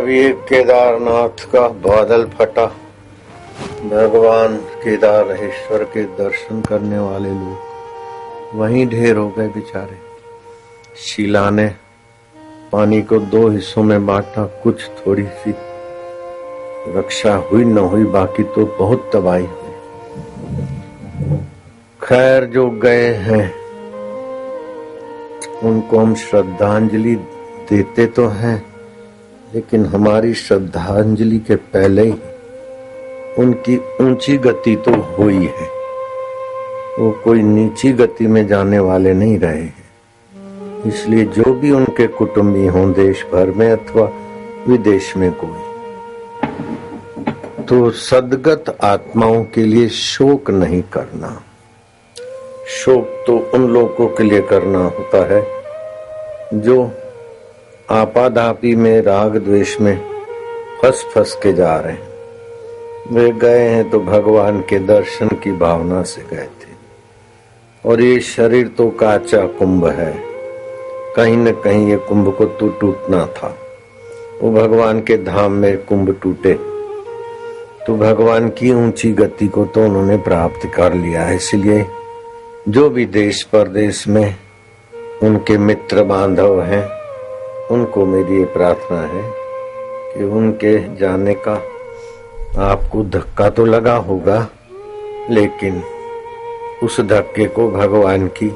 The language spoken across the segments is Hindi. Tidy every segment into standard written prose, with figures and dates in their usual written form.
जब ये केदारनाथ का बादल फटा, भगवान केदारेश्वर के दर्शन करने वाले लोग वहीं ढेर हो गए बेचारे। शीला ने पानी को 2 हिस्सों में बांटा, कुछ थोड़ी सी रक्षा हुई न हुई, बाकी तो बहुत तबाही हुई। खैर जो गए हैं उनको हम श्रद्धांजलि देते तो हैं, लेकिन हमारी श्रद्धांजलि के पहले ही उनकी ऊंची गति तो हुई है। वो कोई नीची गति में जाने वाले नहीं रहे हैं। इसलिए जो भी उनके कुटुंबी हों, देश भर में अथवा विदेश में कोई, तो सद्गत आत्माओं के लिए शोक नहीं करना। शोक तो उन लोगों के लिए करना होता है जो आपाधापी में, राग द्वेष में फंस के जा रहे हैं। वे गए हैं तो भगवान के दर्शन की भावना से गए थे। और ये शरीर तो काचा कुंभ है, कहीं न कहीं ये कुंभ को तो टूटना था। वो भगवान के धाम में कुंभ टूटे तो भगवान की ऊंची गति को तो उन्होंने प्राप्त कर लिया है। इसलिए जो भी देश परदेश में उनके मित्र बांधव हैं, उनको मेरी ये प्रार्थना है कि उनके जाने का आपको धक्का तो लगा होगा, लेकिन उस धक्के को भगवान की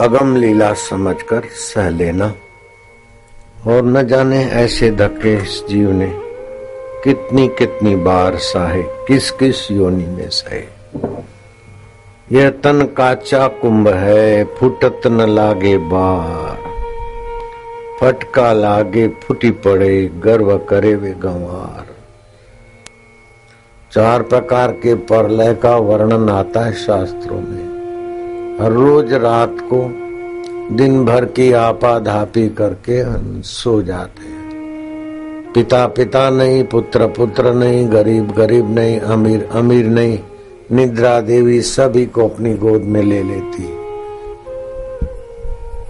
अगम लीला समझकर सह लेना। और न जाने ऐसे धक्के इस जीव ने कितनी कितनी बार सहे, किस किस योनि में सहे। यह तन काचा कुंभ है, फुटत न लागे बार। फटका लागे फुटी पड़े, गर्व करे वे गंवार। 4 प्रकार के प्रलय का वर्णन आता है शास्त्रों में। हर रोज रात को दिन भर की आपाधापी करके सो जाते हैं। पिता पिता नहीं, पुत्र पुत्र नहीं, गरीब गरीब नहीं, अमीर अमीर नहीं, निद्रा देवी सभी को अपनी गोद में ले लेती।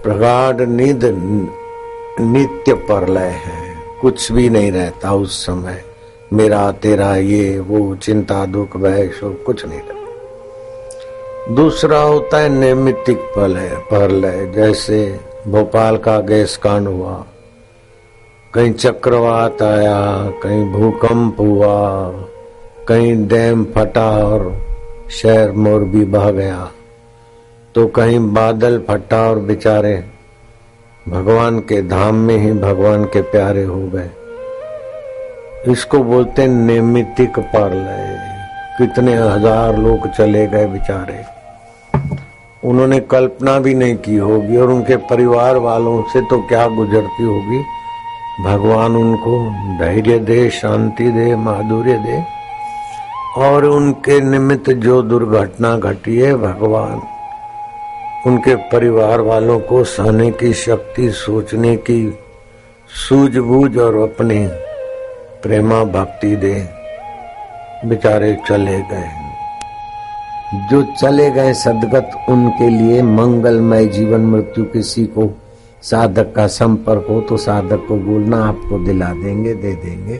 प्रगाढ़ नींद नित्य प्रलय है, कुछ भी नहीं रहता उस समय। मेरा तेरा ये वो चिंता दुख भय शोक कुछ नहीं रहता। दूसरा होता है नैमित्तिक प्रलय, जैसे भोपाल का गैस कांड हुआ, कहीं चक्रवात आया, कहीं भूकंप हुआ, कहीं डैम फटा और शहर मोरबी बह गया, तो कहीं बादल फटा और बेचारे भगवान के धाम में ही भगवान के प्यारे हो गए। इसको बोलते नैमित्तिक प्रलय। कितने हजार लोग चले गए बेचारे, उन्होंने कल्पना भी नहीं की होगी, और उनके परिवार वालों से तो क्या गुजरती होगी। भगवान उनको धैर्य दे, शांति दे, माधुर्य दे। और उनके निमित्त जो दुर्घटना घटी है, भगवान उनके परिवार वालों को सहने की शक्ति, सोचने की सूझबूझ और अपनी प्रेमा भक्ति दे। बेचारे चले गए, जो चले गए सदगत, उनके लिए मंगलमय जीवन मृत्यु। किसी को साधक का संपर्क हो तो साधक को बोलना, आपको दिला देंगे, दे देंगे।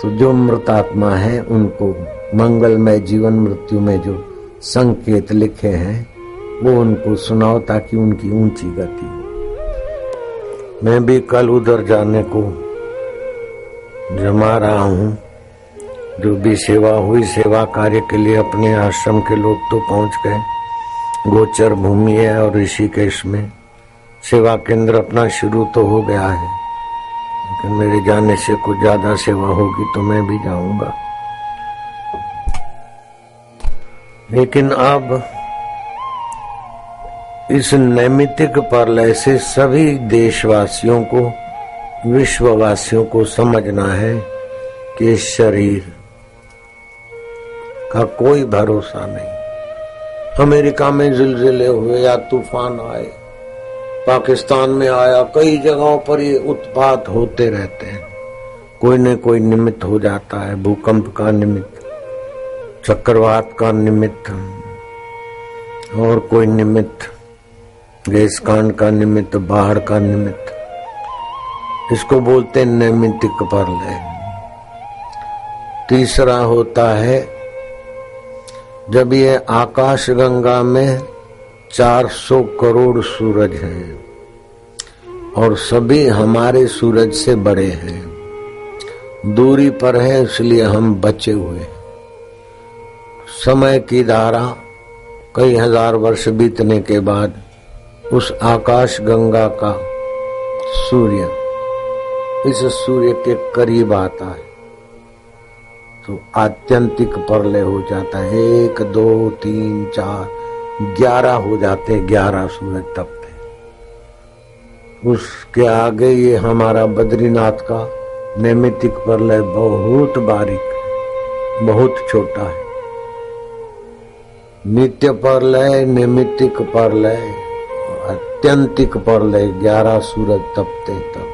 तो जो मृतात्मा है उनको मंगलमय जीवन मृत्यु में जो संकेत लिखे हैं वो उनको सुनाओ, ताकि उनकी ऊंची गति हो। मैं भी कल उधर जाने को जमा रहा हूँ। जो भी सेवा हुई, सेवा कार्य के लिए अपने आश्रम के लोग तो पहुंच गए। गोचर भूमि है और ऋषिकेश में सेवा केंद्र अपना शुरू तो हो गया है, लेकिन मेरे जाने से कुछ ज्यादा सेवा होगी तो मैं भी जाऊंगा। लेकिन अब इस नैमित्तिक प्रलय से सभी देशवासियों को, विश्ववासियों को समझना है कि शरीर का कोई भरोसा नहीं। अमेरिका में जिलजिले हुए या तूफान आए, पाकिस्तान में आया, कई जगहों पर ये उत्पात होते रहते हैं। कोई न कोई निमित्त हो जाता है, भूकंप का निमित्त, चक्रवात का निमित्त, और कोई निमित्त गैस कांड का निमित्त, बाढ़ का निमित्त। इसको बोलते हैं नैमित्तिक प्रलय। तीसरा होता है जब ये आकाश गंगा में 400 करोड़ सूरज हैं और सभी हमारे सूरज से बड़े हैं, दूरी पर है इसलिए हम बचे हुए। समय की धारा कई हजार वर्ष बीतने के बाद उस आकाश गंगा का सूर्य इस सूर्य के करीब आता है तो आत्यंतिक प्रलय हो जाता है। 1 2 3 4 11 हो जाते, 11 सूरज तपते। उसके आगे ये हमारा बद्रीनाथ का नैमित्तिक प्रलय बहुत बारीक, बहुत छोटा है। नित्य प्रलय, नैमित्तिक प्रलय, आत्यंतिक प्रलय, 11 सूरज तपते तब।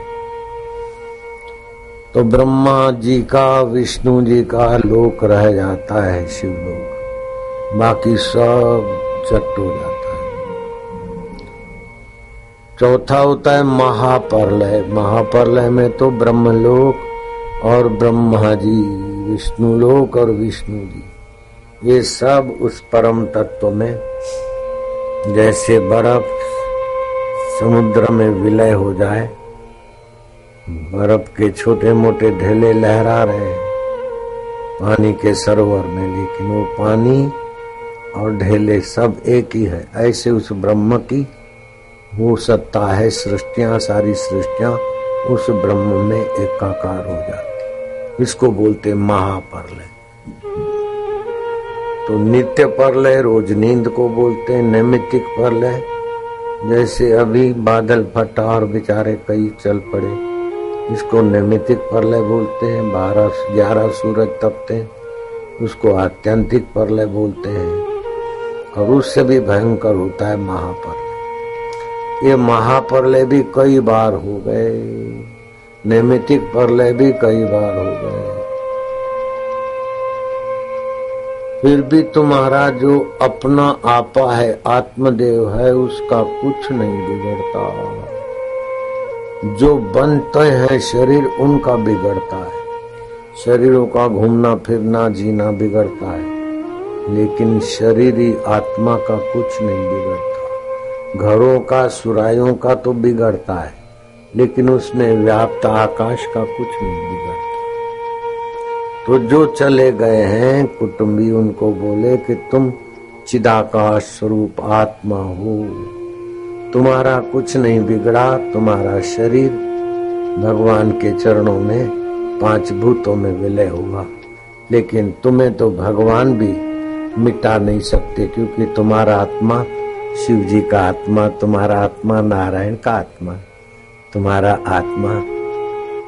तो ब्रह्मा जी का, विष्णु जी का लोक रह जाता है, शिवलोक, बाकी सब चट हो जाता है। चौथा होता है महाप्रलय। महाप्रलय में तो ब्रह्मलोक और ब्रह्मा जी, विष्णु लोक और विष्णु जी, ये सब उस परम तत्व में जैसे बर्फ समुद्र में विलय हो जाए, बर्फ के छोटे मोटे ढेले लहरा रहे पानी के सरोवर में, लेकिन वो पानी और ढेले सब एक ही है। ऐसे उस ब्रह्म की वो सत्ता है, सृष्टियां, सारी सृष्टियां उस ब्रह्म में एकाकार हो जाती। इसको बोलते महाप्रलय। तो नित्य प्रलय रोज नींद को बोलते हैं। नैमित्तिक प्रलय जैसे अभी बादल फटा और बेचारे कई चल पड़े, इसको नैमित्तिक प्रलय बोलते हैं। 11 सूरज तपते हैं, उसको आत्यंतिक प्रलय बोलते हैं। और उससे भी भयंकर होता है महाप्रलय। ये महाप्रलय भी कई बार हो गए, नैमित्तिक प्रलय भी कई बार हो गए, फिर भी तुम्हारा जो अपना आपा है, आत्मदेव है, उसका कुछ नहीं बिगड़ता। जो बनते हैं शरीर उनका बिगड़ता है। शरीरों का घूमना फिरना जीना बिगड़ता है, लेकिन शरीरी आत्मा का कुछ नहीं बिगड़ता। घरों का, सुरायों का तो बिगड़ता है, लेकिन उसमें व्याप्त आकाश का कुछ नहीं बिगड़ता। तो जो चले गए हैं कुटुंबी, उनको बोले कि तुम चिदाकाश स्वरूप आत्मा हो, तुम्हारा कुछ नहीं बिगड़ा। तुम्हारा शरीर भगवान के चरणों में 5 भूतों में विलय होगा, लेकिन तुम्हें तो भगवान भी मिटा नहीं सकते, क्योंकि तुम्हारा आत्मा शिव जी का आत्मा, तुम्हारा आत्मा नारायण का आत्मा, तुम्हारा आत्मा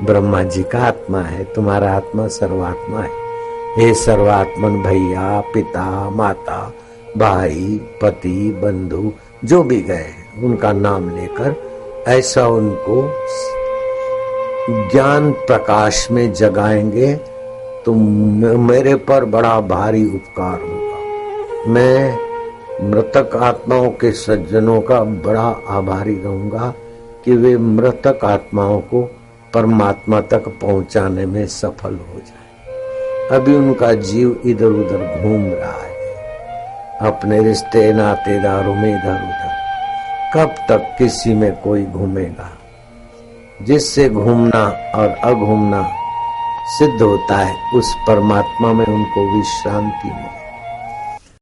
ब्रह्मा जी का आत्मा है, तुम्हारा आत्मा सर्वात्मा है। हे सर्वात्मन भैया, पिता, माता, भाई, पति, बंधु जो भी गए हैं उनका नाम लेकर ऐसा उनको ज्ञान प्रकाश में जगाएंगे तो मेरे पर बड़ा भारी उपकार होगा। मैं मृतक आत्माओं के सज्जनों का बड़ा आभारी रहूंगा कि वे मृतक आत्माओं को परमात्मा तक पहुंचाने में सफल हो जाए। अभी उनका जीव इधर उधर घूम रहा है, अपने रिश्ते नातेदारों में इधर उधर। कब तक किसी में कोई घूमेगा? जिससे घूमना और अघूमना सिद्ध होता है, उस परमात्मा में उनको विश्रांति मिले।